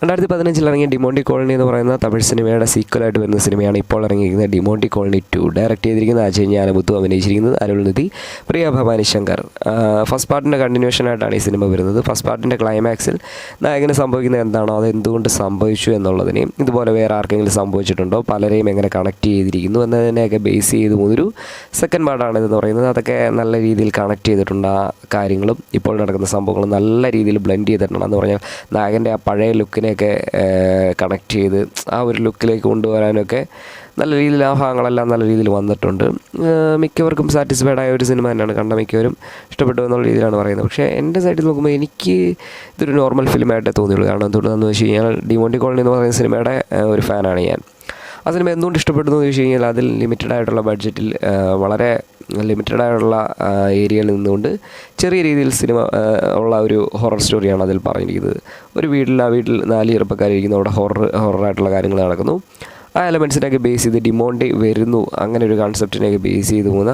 2015 ഇറങ്ങിയ ഡിമോണ്ടി കോളനി എന്ന് പറയുന്ന തമിഴ് സിനിമയുടെ സീക്വലായിട്ട് വരുന്ന സിനിമയാണ് ഇപ്പോൾ ഇറങ്ങിയിരിക്കുന്നത് ഡിമോണ്ടി കോളനി 2. ഡയറക്റ്റ് ചെയ്തിരിക്കുന്നത് അജയ് ജ്ഞാനമുത്തു, അഭിനയിച്ചിരിക്കുന്നത് അരുൾനിധി, പ്രിയ ഭവാനി ശങ്കർ. ഫസ്റ്റ് പാർട്ടിൻ്റെ കണ്ടിന്യൂഷനായിട്ടാണ് ഈ സിനിമ വരുന്നത്. ഫസ്റ്റ് പാർട്ടിൻ്റെ ക്ലൈമാക്സിൽ നായകന് സംഭവിക്കുന്നത് എന്താണോ അത് എന്തുകൊണ്ട് സംഭവിച്ചു എന്നുള്ളതിനെയും ഇതുപോലെ വേറെ ആർക്കെങ്കിലും സംഭവിച്ചിട്ടുണ്ടോ, പലരെയും എങ്ങനെ കണക്ട് ചെയ്തിരിക്കുന്നു എന്നതിനെയൊക്കെ ബേസ് ചെയ്ത് ഒരു സെക്കൻഡ് പാർട്ടാണിതെന്ന് പറയുന്നത്. അതൊക്കെ നല്ല രീതിയിൽ കണക്ട് ചെയ്തിട്ടുണ്ട്. ആ കാര്യങ്ങളും ഇപ്പോൾ നടക്കുന്ന സംഭവങ്ങളും നല്ല രീതിയിൽ ബ്ലെൻഡ് ചെയ്തിട്ടുണ്ട്. എന്ന് പറഞ്ഞാൽ നായകൻ്റെ ആ പഴയ ലുക്കിനെയൊക്കെ കണക്ട് ചെയ്ത് ആ ഒരു ലുക്കിലേക്ക് കൊണ്ടുവരാനൊക്കെ നല്ല രീതിയിൽ ആ ഭാഗങ്ങളെല്ലാം നല്ല രീതിയിൽ വന്നിട്ടുണ്ട്. മിക്കവർക്കും സാറ്റിസ്ഫൈഡ് ആയ ഒരു സിനിമ തന്നെയാണ്. കണ്ട മിക്കവരും ഇഷ്ടപ്പെട്ടു എന്നുള്ള രീതിയിലാണ് പറയുന്നത്. പക്ഷേ എൻ്റെ സൈഡിൽ നോക്കുമ്പോൾ എനിക്ക് ഇതൊരു നോർമൽ ഫിലിമായിട്ടേ തോന്നിയുള്ളൂ. കാരണം എന്തുകൊണ്ടാണെന്ന് വെച്ച് കഴിഞ്ഞാൽ ഡിമോണ്ടി കോളനി എന്ന് പറയുന്ന സിനിമയുടെ ഒരു ഫാനാണ് ഞാൻ. ആ സിനിമ എന്തുകൊണ്ട് ഇഷ്ടപ്പെട്ടു എന്ന് ചോദിച്ചു കഴിഞ്ഞാൽ അതിൽ ലിമിറ്റഡ് ആയിട്ടുള്ള ബഡ്ജറ്റിൽ വളരെ ലിമിറ്റഡ് ആയിട്ടുള്ള ഏരിയയിൽ നിന്നുകൊണ്ട് ചെറിയ രീതിയിൽ സിനിമ ഉള്ള ഒരു ഹൊറർ സ്റ്റോറിയാണ് അതിൽ പറഞ്ഞിരിക്കുന്നത്. ഒരു വീട്ടിൽ 4 ചെറുപ്പക്കാരിരിക്കുന്നു. അവിടെ ഹൊററായിട്ടുള്ള കാര്യങ്ങൾ നടക്കുന്നു. ആ എലമെൻസിനെയൊക്കെ ബേസ് ചെയ്ത് ഡിമോണ്ടി വരുന്നു, അങ്ങനെ ഒരു കോൺസെപ്റ്റിനെയൊക്കെ ബേസ് ചെയ്ത് പോകുന്ന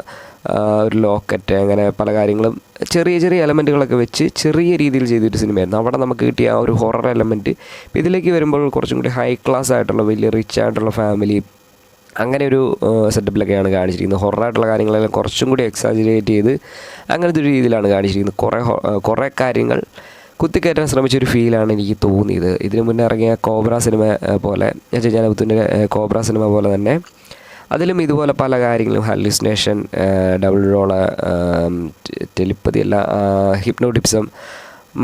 ഒരു ലോക്കറ്റ്, അങ്ങനെ പല കാര്യങ്ങളും ചെറിയ എലമെൻറ്റുകളൊക്കെ വെച്ച് ചെറിയ രീതിയിൽ ചെയ്തൊരു സിനിമയായിരുന്നു. അവിടെ നമുക്ക് കിട്ടിയ ആ ഒരു ഹൊറർ എലമെൻറ്റ് ഇതിലേക്ക് വരുമ്പോൾ കുറച്ചും കൂടി ഹൈ ക്ലാസ് ആയിട്ടുള്ള വലിയ റിച്ച് ആയിട്ടുള്ള ഫാമിലി അങ്ങനെ ഒരു സെറ്റപ്പിലൊക്കെയാണ് കാണിച്ചിരിക്കുന്നത്. ഹൊററായിട്ടുള്ള കാര്യങ്ങളെല്ലാം കുറച്ചും കൂടി എക്സാജുറേറ്റ് ചെയ്ത് അങ്ങനത്തെ ഒരു രീതിയിലാണ് കാണിച്ചിരിക്കുന്നത്. കുറേ കാര്യങ്ങൾ കുത്തിക്കയറ്റാൻ ശ്രമിച്ചൊരു ഫീലാണ് എനിക്ക് തോന്നിയത്. ഇതിനു മുന്നേ ഇറങ്ങിയ കോബ്ര സിനിമ പോലെ, അജയ് ജ്ഞാനമുത്തുവിൻ്റെ കോബ്ര സിനിമ പോലെ തന്നെ അതിലും ഇതുപോലെ പല കാര്യങ്ങളും ഹാലുസിനേഷൻ, ഡബിൾ റോള്, ടെലിപ്പതി അല്ല, ഹിപ്നോട്ടിസം,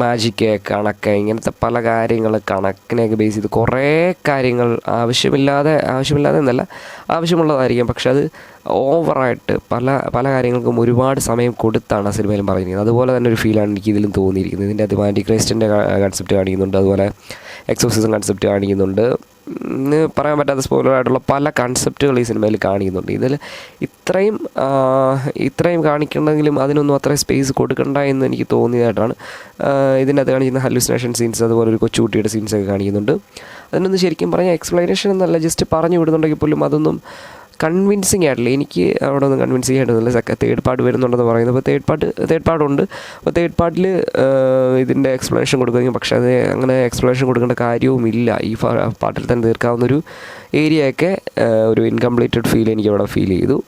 മാജിക്ക്, കണക്ക്, ഇങ്ങനത്തെ പല കാര്യങ്ങൾ കണക്കിനെയൊക്കെ ബേസ് ചെയ്ത് കുറേ കാര്യങ്ങൾ ആവശ്യമില്ലാതെ എന്നല്ല, ആവശ്യമുള്ളതായിരിക്കും. പക്ഷെ അത് ഓവറായിട്ട് പല കാര്യങ്ങൾക്കും ഒരുപാട് സമയം കൊടുത്താണ് ആ സിനിമയിലും പറഞ്ഞിരിക്കുന്നത്. അതുപോലെ തന്നെ ഒരു ഫീലാണ് എനിക്ക് ഇതിലും തോന്നിയിരിക്കുന്നത്. ഇതിൻ്റെ അത് ആൻറ്റി ക്രൈസ്റ്റിൻ്റെ കൺസെപ്റ്റ് കാണിക്കുന്നുണ്ട്, അതുപോലെ എക്സോസിസം കൺസെപ്റ്റ് കാണിക്കുന്നുണ്ട്. പറയാൻ പറ്റാത്ത സ്പോയിലറായിട്ടുള്ള പല കൺസെപ്റ്റുകൾ ഈ സിനിമയിൽ കാണിക്കുന്നുണ്ട്. ഇതിൽ ഇത്രയും കാണിക്കണമെങ്കിലും അതിനൊന്നും അത്രയും സ്പേസ് കൊടുക്കണ്ട എന്ന് എനിക്ക് തോന്നിയതായിട്ടാണ്. ഇതിനകത്ത് കാണിക്കുന്ന ഹലൂസിനേഷൻ സീൻസ്, അതുപോലെ ഒരു കൊച്ചുകുട്ടിയുടെ സീൻസൊക്കെ കാണിക്കുന്നുണ്ട്. അതിനൊന്നും ശരിക്കും പറഞ്ഞാൽ എക്സ്പ്ലനേഷൻ എന്നല്ല, ജസ്റ്റ് പറഞ്ഞു വിടുന്നുണ്ടെങ്കിൽ പോലും അതൊന്നും കൺവിൻസിങ് ആയിട്ടില്ല. എനിക്ക് അവിടെ ഒന്നും കൺവിൻസിങ് ആയിട്ടൊന്നുമില്ല. തേർഡ് പാർട്ട് വരുന്നുണ്ടെന്ന് പറയുന്നത്. അപ്പോൾ തേർഡ് പാർട്ടുണ്ട്. അപ്പോൾ തേർഡ് പാർട്ടിൽ ഇതിൻ്റെ എക്സ്പ്ലനേഷൻ കൊടുക്കുമെങ്കിൽ, പക്ഷേ അത് അങ്ങനെ എക്സ്പ്ലനേഷൻ കൊടുക്കേണ്ട കാര്യവുമില്ല. ഈ പാർട്ടിൽ തന്നെ തീർക്കാവുന്നൊരു ഏരിയയൊക്കെ ഒരു ഇൻകംപ്ലീറ്റഡ് ഫീൽ എനിക്കവിടെ ഫീൽ ചെയ്തു.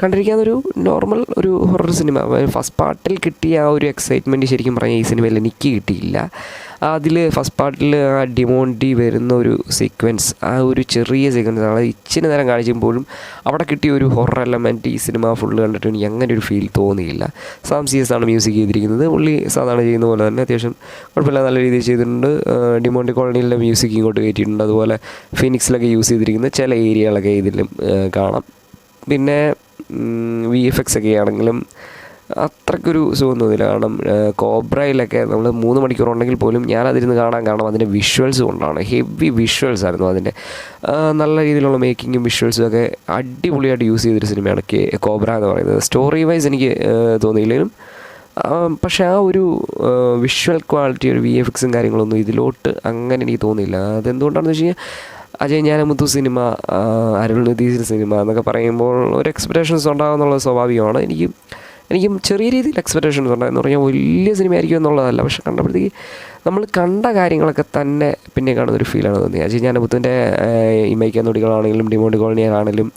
കണ്ടിരിക്കാവുന്നൊരു നോർമൽ ഒരു ഹൊറർ സിനിമ. ഫസ്റ്റ് പാർട്ടിൽ കിട്ടിയ ആ ഒരു എക്സൈറ്റ്മെൻറ്റ് ശരിക്കും പറഞ്ഞാൽ ഈ സിനിമയിൽ എനിക്ക് കിട്ടിയില്ല. അതിൽ ഫസ്റ്റ് പാർട്ടിൽ ആ ഡിമോണ്ടി വരുന്ന ഒരു സീക്വൻസ്, ആ ഒരു ചെറിയ സീക്വൻസ്, അത് ഇച്ചിരി നേരം കാണിക്കുമ്പോഴും അവിടെ കിട്ടിയ ഒരു ഹൊറർ എലമെൻറ്റ് ഈ സിനിമ ഫുള്ള് കണ്ടിട്ട് എനിക്ക് അങ്ങനെ ഒരു ഫീൽ തോന്നിയില്ല. സാം CS ആണ് മ്യൂസിക് ചെയ്തിരിക്കുന്നത്. പുള്ളി സാധാരണ ചെയ്യുന്ന പോലെ തന്നെ അത്യാവശ്യം കുഴപ്പമില്ല, നല്ല രീതിയിൽ ചെയ്തിട്ടുണ്ട്. ഡിമോണ്ടി കോളനിയിലെ മ്യൂസിക് ഇങ്ങോട്ട് കയറ്റിയിട്ടുണ്ട്. അതുപോലെ ഫിനിക്സിലൊക്കെ യൂസ് ചെയ്തിരിക്കുന്ന ചില ഏരിയകളൊക്കെ ഇതിലും കാണാം. പിന്നെ VFX ഒക്കെ ആണെങ്കിലും അത്രയ്ക്കൊരു സുഖം തോന്നിയില്ല. കാരണം കോബ്രയിലൊക്കെ നമ്മൾ 3 മണിക്കൂർ ഉണ്ടെങ്കിൽ പോലും ഞാനതിരുന്ന് കാണാൻ കാരണം അതിൻ്റെ വിഷ്വൽസ് കൊണ്ടാണ്. ഹെവി വിഷ്വൽസ് ആയിരുന്നു അതിൻ്റെ. നല്ല രീതിയിലുള്ള മേക്കിങ്ങും വിഷ്വൽസും ഒക്കെ അടിപൊളിയായിട്ട് യൂസ് ചെയ്തൊരു സിനിമയാണ് കോബ്ര എന്ന് പറയുന്നത്. സ്റ്റോറി വൈസ് എനിക്ക് തോന്നിയില്ലെങ്കിലും പക്ഷേ ആ ഒരു വിഷ്വൽ ക്വാളിറ്റി, ഒരു VFXും കാര്യങ്ങളൊന്നും ഇതിലോട്ട് അങ്ങനെ എനിക്ക് തോന്നിയില്ല. അതെന്തുകൊണ്ടാണെന്ന് വെച്ച് കഴിഞ്ഞാൽ അജയ് ജ്ഞാനമുത്തു സിനിമ, അരുൾനിധി സിനിമ എന്നൊക്കെ പറയുമ്പോൾ ഒരു എക്സ്പെക്റ്റേഷൻസ് ഉണ്ടാകുമെന്നുള്ളത് സ്വാഭാവികമാണ്. എനിക്കും ചെറിയ രീതിയിൽ എക്സ്പെക്റ്റേഷൻസ് ഉണ്ടായെന്ന് പറഞ്ഞാൽ വലിയ സിനിമ ആയിരിക്കും എന്നുള്ളതല്ല. പക്ഷെ കണ്ടപ്പോഴത്തേക്ക് നമ്മൾ കണ്ട കാര്യങ്ങളൊക്കെ തന്നെ പിന്നെ കാണുന്നൊരു ഫീലാണ് തോന്നിയത്. അജയ് ജ്ഞാനമുത്തുവിൻ്റെ ഇമൈക്ക നൊടികളാണെങ്കിലും ഡിമോണ്ടി കോളനിയാണെങ്കിലും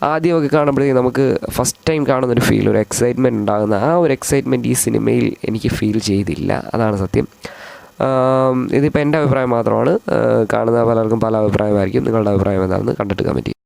ആദ്യമൊക്കെ കാണുമ്പോഴത്തേക്ക് നമുക്ക് ഫസ്റ്റ് ടൈം കാണുന്നൊരു ഫീൽ, ഒരു എക്സൈറ്റ്മെൻറ്റ് ഉണ്ടാകുന്ന ആ ഒരു എക്സൈറ്റ്മെൻറ്റ് ഈ സിനിമയിൽ എനിക്ക് ഫീൽ ചെയ്തില്ല. അതാണ് സത്യം. ഇതിപ്പോൾ എൻ്റെ അഭിപ്രായം മാത്രമാണ്. കാണുന്ന പലർക്കും പല അഭിപ്രായമായിരിക്കും. നിങ്ങളുടെ അഭിപ്രായം എന്താണെന്ന് കണ്ടിട്ട് കമൻറ്റ് ചെയ്യും.